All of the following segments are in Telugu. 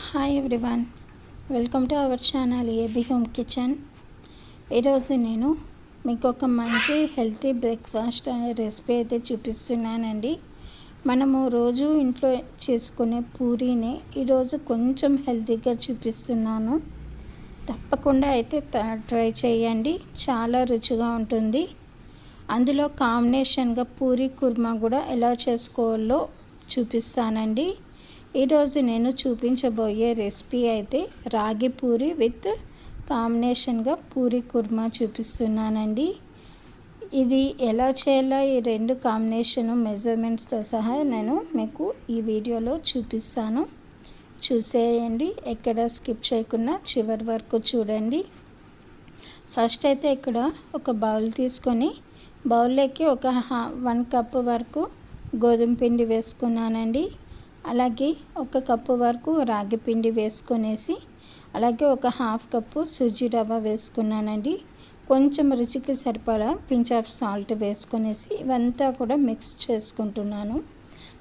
Hi everyone, welcome to our channel AB home kitchen. ఈరోజు నేను మీకు ఒక మంచి హెల్తీ బ్రేక్ఫాస్ట్ అనే రెసిపీ అయితే చూపిస్తున్నానండి. మనము రోజు ఇంట్లో చేసుకునే పూరీని ఈరోజు కొంచెం హెల్తీగా చూపిస్తున్నాను. తప్పకుండా అయితే ట్రై చేయండి, చాలా రుచిగా ఉంటుంది. అందులో కాంబినేషన్గా పూరీ కుర్మా కూడా ఎలా చేసుకోవాలో చూపిస్తానండి. ఈరోజు నేను చూపించబోయే రెసిపీ అయితే రాగి పూరి విత్ కాంబినేషన్గా పూరి కుర్మా చూపిస్తున్నానండి. ఇది ఎలా చేయాలో ఈ రెండు కాంబినేషన్ మెజర్మెంట్స్తో సహా నేను మీకు ఈ వీడియోలో చూపిస్తాను. చూసేయండి, ఎక్కడ స్కిప్ చేయకుండా చివరి వరకు చూడండి. ఫస్ట్ అయితే ఇక్కడ ఒక బౌల్ తీసుకొని బౌల్లోకి ఒక 1 కప్పు వరకు గోధుమ పిండి వేసుకున్నానండి. అలాగే 1 కప్పు వరకు రాగి పిండి వేసుకొనేసి అలాగే ఒక 1/2 కప్పు సుజీ రవ్వ వేసుకున్నానండి. కొంచెం రుచికి సరిపడా పించ్ ఆఫ్ సాల్ట్ వేసుకొనేసి ఇవంతా కూడా మిక్స్ చేసుకుంటున్నాను.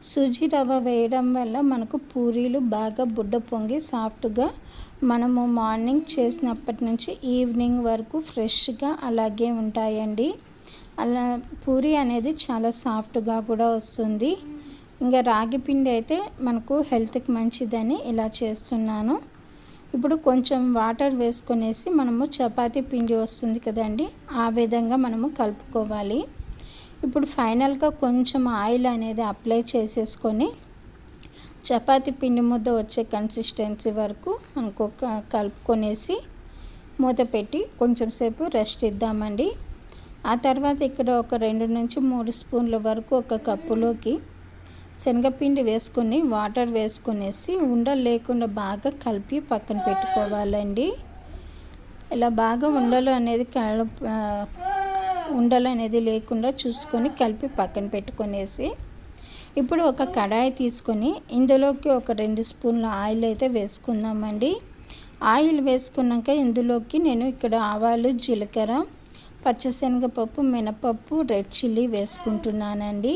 సుజీ రవ్వ వేయడం వల్ల మనకు పూరీలు బాగా బుడ్డ పొంగి సాఫ్ట్గా మనము మార్నింగ్ చేసినప్పటి నుంచి ఈవినింగ్ వరకు ఫ్రెష్గా అలాగే ఉంటాయండి. అలా పూరీ అనేది చాలా సాఫ్ట్గా కూడా వస్తుంది. ఇంకా రాగి పిండి అయితే మనకు హెల్త్కి మంచిదని ఇలా చేస్తున్నాను. ఇప్పుడు కొంచెం వాటర్ వేసుకొనేసి మనము చపాతీ పిండి వస్తుంది కదండి, ఆ విధంగా మనము కలుపుకోవాలి. ఇప్పుడు ఫైనల్గా కొంచెం ఆయిల్ అనేది అప్లై చేసేసుకొని చపాతీ పిండి ముద్ద వచ్చే కన్సిస్టెన్సీ వరకు మనకు కలుపుకొనేసి మూత పెట్టి కొంచెం సేపు రెస్ట్ ఇద్దామండి. ఆ తర్వాత ఇక్కడ ఒక 2 నుంచి 3 స్పూన్ల వరకు ఒక కప్పులోకి శనగపిండి వేసుకొని వాటర్ వేసుకొనేసి ఉండలు లేకుండా బాగా కలిపి పక్కన పెట్టుకోవాలండి. ఇలా బాగా ఉండలు అనేది లేకుండా చూసుకొని కలిపి పక్కన పెట్టుకొనేసి ఇప్పుడు ఒక కడాయి తీసుకొని ఇందులోకి ఒక 2 స్పూన్ల ఆయిల్ అయితే వేసుకుందామండి. ఆయిల్ వేసుకున్నాక ఇందులోకి నేను ఇక్కడ ఆవాలు, జీలకర్ర, పచ్చిశనగపప్పు, మినపప్పు, రెడ్ చిల్లీ వేసుకుంటున్నానండి.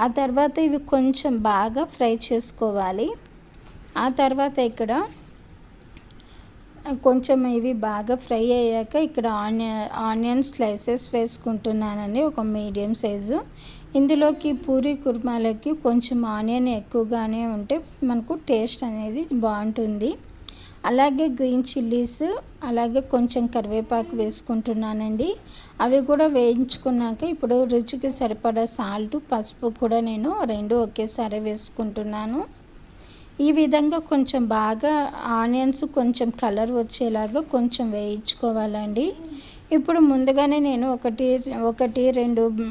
ఆ తర్వాత ఇవి కొంచెం బాగా ఫ్రై చేసుకోవాలి. ఆ తర్వాత ఇక్కడ కొంచెం ఇవి బాగా ఫ్రై అయ్యాక ఇక్కడ ఆనియన్ స్లైసెస్ వేసుకుంటున్నానండి, ఒక మీడియం సైజు. ఇందులోకి పూరీ కుర్మాలకి కొంచెం ఆనియన్ ఎక్కువగానే ఉంటే మనకు టేస్ట్ అనేది బాగుంటుంది. అలాగే గ్రీన్ చిల్లీస్, అలాగే కొంచెం కరివేపాకు వేసుకుంటున్నానండి. అవి కూడా వేయించుకున్నాక ఇప్పుడు రుచికి సరిపడా సాల్ట్, పసుపు కూడా నేను 2 ఒకేసారి వేసుకుంటున్నాను. ఈ విధంగా కొంచెం బాగా ఆనియన్స్ కొంచెం కలర్ వచ్చేలాగా కొంచెం వేయించుకోవాలండి. ఇప్పుడు ముందుగానే నేను ఒకటి 2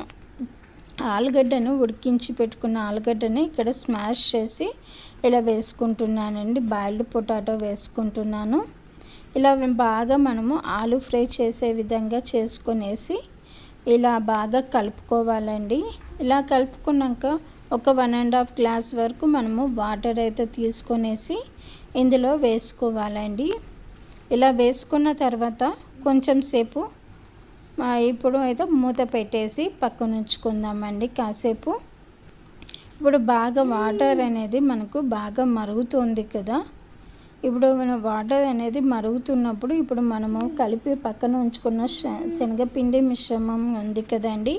ఆలుగడ్డను ఉడికించి పెట్టుకున్న ఆలుగడ్డను ఇక్కడ స్మాష్ చేసి ఇలా వేసుకుంటున్నానండి. బాయిల్డ్ పొటాటో వేసుకుంటున్నాను. ఇలా బాగా మనము ఆలు ఫ్రై చేసే విధంగా చేసుకొనేసి ఇలా బాగా కలుపుకోవాలండి. ఇలా కలుపుకున్నాక ఒక 1.5 గ్లాస్ వరకు మనము వాటర్ అయితే తీసుకొనేసి ఇందులో వేసుకోవాలండి. ఇలా వేసుకున్న తర్వాత కొంచెం సేపు ఇప్పుడు అయితే మూత పెట్టేసి పక్కన ఉంచుకుందామండి కాసేపు. ఇప్పుడు బాగా వాటర్ అనేది మనకు బాగా మరుగుతుంది కదా. ఇప్పుడు వాటర్ అనేది మరుగుతున్నప్పుడు ఇప్పుడు మనము కలిపి పక్కన ఉంచుకున్న శనగపిండి మిశ్రమం ఉంది కదండి,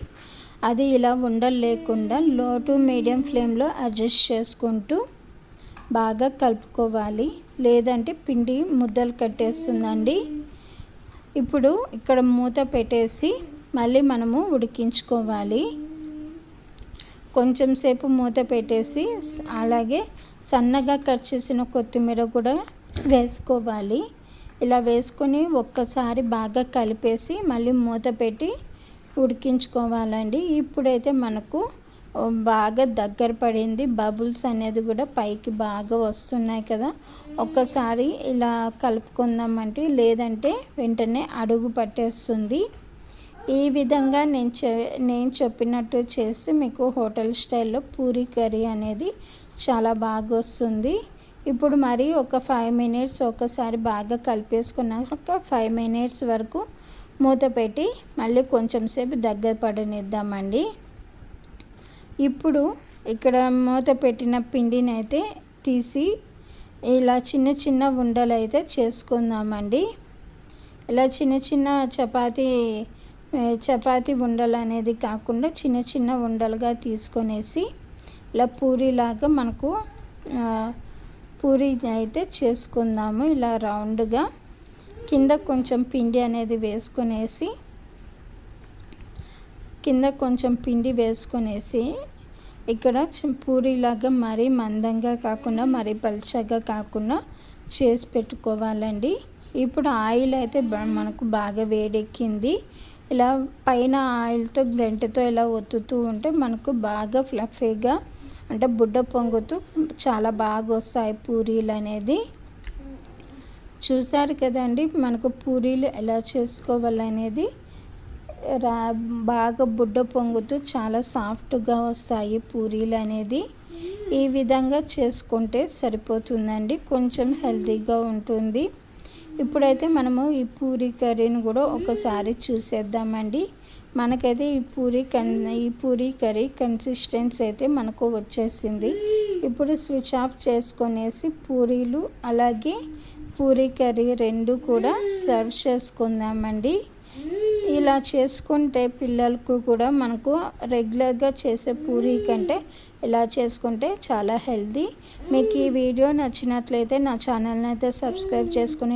అది ఇలా ఉండలు లేకుండా లో టు మీడియం ఫ్లేమ్లో అడ్జస్ట్ చేసుకుంటూ బాగా కలుపుకోవాలి, లేదంటే పిండి ముద్దలు కట్టేస్తుందండి. ఇప్పుడు ఇక్కడ మూత పెట్టేసి మళ్ళీ మనము ఉడికించుకోవాలి. కొంచెం సేపు మూత పెట్టేసి అలాగే సన్నగా కట్ చేసిన కొత్తిమీర కూడా వేసుకోవాలి. ఇలా వేసుకొని ఒక్కసారి బాగా కలిపేసి మళ్ళీ మూత పెట్టి ఉడికించుకోవాలండి. ఇప్పుడైతే మనకు బాగా దగ్గర పడింది, బబుల్స్ అనేది కూడా పైకి బాగా వస్తున్నాయి కదా. ఒక్కసారి ఇలా కలుపుకుందామంటే, లేదంటే వెంటనే అడుగు పట్టేస్తుంది. ఈ విధంగా నేను చెప్పినట్టు చేసి మీకు హోటల్ స్టైల్లో పూరీ కర్రీ అనేది చాలా బాగా వస్తుంది. ఇప్పుడు మరి ఒక 5 మినిట్స్ ఒకసారి బాగా కలిపేసుకున్నాక 5 మినిట్స్ వరకు మూత పెట్టి మళ్ళీ కొంచెం సేపు దగ్గర పడనిద్దామండి. ఇప్పుడు ఇక్కడ మూత పెట్టిన పిండిని అయితే తీసి ఇలా చిన్న చిన్న ఉండలు అయితే చేసుకుందామండి. ఇలా చిన్న చిన్న చపాతీ ఉండలు అనేది కాకుండా చిన్న చిన్న ఉండలుగా తీసుకొనేసి ఇలా పూరీలాగా మనకు పూరీ అయితే చేసుకుందాము. ఇలా రౌండ్గా కింద కొంచెం పిండి అనేది వేసుకొనేసి ఇక్కడ పూరీలాగా మరీ మందంగా కాకుండా మరీ పల్చగా కాకుండా చేసి పెట్టుకోవాలండి. ఇప్పుడు ఆయిల్ అయితే మనకు బాగా వేడెక్కింది. ఇలా పైన ఆయిల్తో గంటెతో ఇలా ఒత్తుతూ ఉంటే మనకు బాగా ఫ్లఫీగా అంటే బుడ్డ పొంగుతూ చాలా బాగా వస్తాయి పూరీలు అనేది. చూసారు కదండి మనకు పూరీలు ఎలా చేసుకోవాలనేది. బాగా బుడ్డ పొంగుతూ చాలా సాఫ్ట్గా వస్తాయి పూరీలు అనేది. ఈ విధంగా చేసుకుంటే సరిపోతుందండి, కొంచెం హెల్తీగా ఉంటుంది. ఇప్పుడైతే మనము ఈ పూరీ కర్రీని కూడా ఒకసారి చూసేద్దామండి. మనకైతే ఈ పూరీ కర్రీ కన్సిస్టెన్సీ అయితే మనకు వచ్చేసింది. ఇప్పుడు స్విచ్ ఆఫ్ చేసుకొనేసి పూరీలు అలాగే పూరీ కర్రీ రెండు కూడా సర్వ్ చేసుకుందామండి. ఇలా చేసుకుంటే పిల్లలకు కూడా మనకు రెగ్యులర్గా చేసే పూరీ కంటే ఇలా చేసుకుంటే చాలా హెల్తీ. మీకు ఈ వీడియో నచ్చినట్లయితే నా ఛానల్ని అయితే సబ్స్క్రైబ్ చేసుకుని